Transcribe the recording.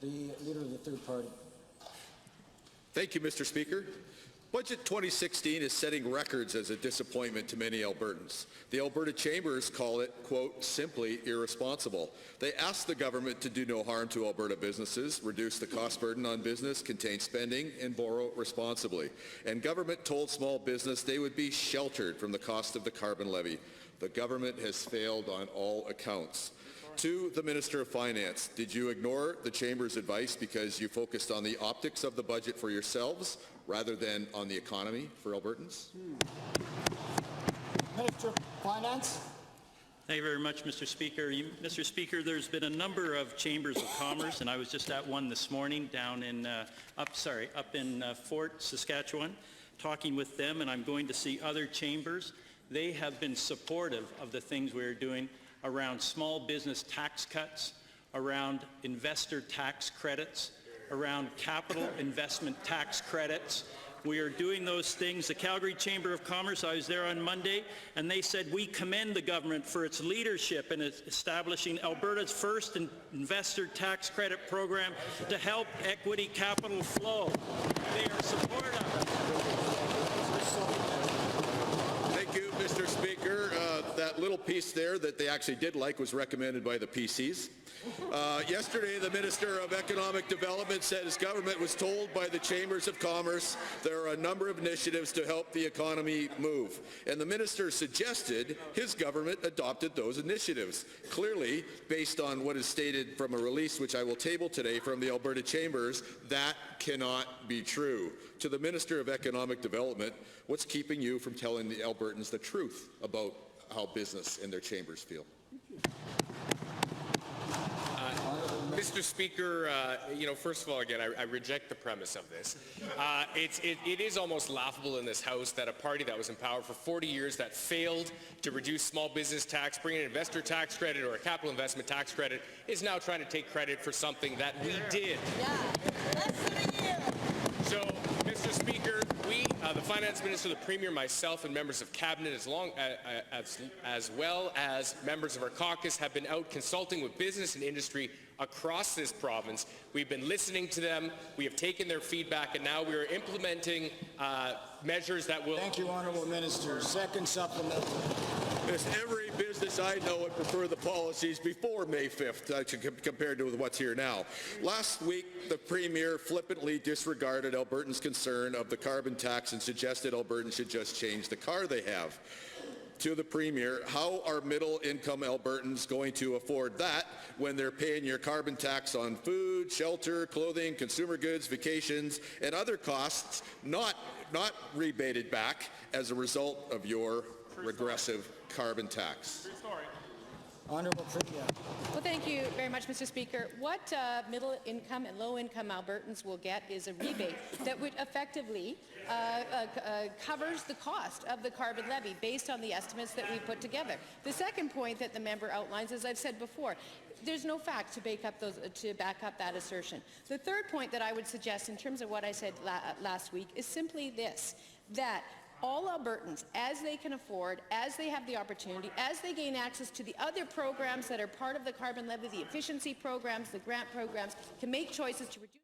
The Leader of the Third Party. Thank you, Mr. Speaker. Budget 2016 is setting records as a disappointment to many Albertans. The Alberta Chambers call it, quote, simply irresponsible. They ask the government to do no harm to Alberta businesses, reduce the cost burden on business, contain spending, and borrow responsibly. And government told small business they would be sheltered from the cost of the carbon levy. The government has failed on all accounts. To the Minister of Finance, did you ignore the Chamber's advice because you focused on the optics of the budget for yourselves rather than on the economy for Albertans? Minister of Finance. Thank you very much, Mr. Speaker. Mr. Speaker, there's been a number of chambers of commerce, and I was just at one this morning down in up in Fort Saskatchewan, talking with them, and I'm going to see other chambers. They have been supportive of the things we're doing around small business tax cuts, around investor tax credits, around capital investment tax credits. We are doing those things. The Calgary Chamber of Commerce, I was there on Monday, and they said we commend the government for its leadership in establishing Alberta's first investor tax credit program to help equity capital flow. They are supportive. Thank you, Mr. Speaker. That little piece there that they actually did like was recommended by the PCs. Yesterday, the Minister of Economic Development said his government was told by the Chambers of Commerce there are a number of initiatives to help the economy move. And the Minister suggested his government adopted those initiatives. Clearly, based on what is stated from a release which I will table today from the Alberta Chambers, that cannot be true. To the Minister of Economic Development, what's keeping you from telling the Albertans the truth about how business and their chambers feel? Mr. Speaker, first of all, again, I reject the premise of this. It is almost laughable in this House that a party that was in power for 40 years that failed to reduce small business tax, bring an investor tax credit or a capital investment tax credit, is now trying to take credit for something that we did. Yeah, less than a year. So, Mr. Speaker, we, the Finance Minister, the Premier, myself, and members of Cabinet, as well as members of our caucus, have been out consulting with business and industry across this province. We've been listening to them, we have taken their feedback, and now we are implementing measures that will... Thank you, Honourable Minister. Second supplemental. Yes, every business I know would prefer the policies before May 5th compared to what's here now. Last week, the Premier flippantly disregarded Albertans' concern of the carbon tax and suggested Albertans should just change the car they have. To the Premier, how are middle-income Albertans going to afford that when they're paying your carbon tax on food, shelter, clothing, consumer goods, vacations, and other costs not rebated back as a result of your regressive carbon tax? Honourable Premier. Well, thank you very much, Mr. Speaker. What middle-income and low-income Albertans will get is a rebate that would effectively covers the cost of the carbon levy based on the estimates that we put together. The second point that the member outlines, as I've said before, there's no facts to back up that assertion. The third point that I would suggest in terms of what I said last week is simply this, that all Albertans, as they can afford, as they have the opportunity, as they gain access to the other programs that are part of the carbon levy, the efficiency programs, the grant programs, can make choices to reduce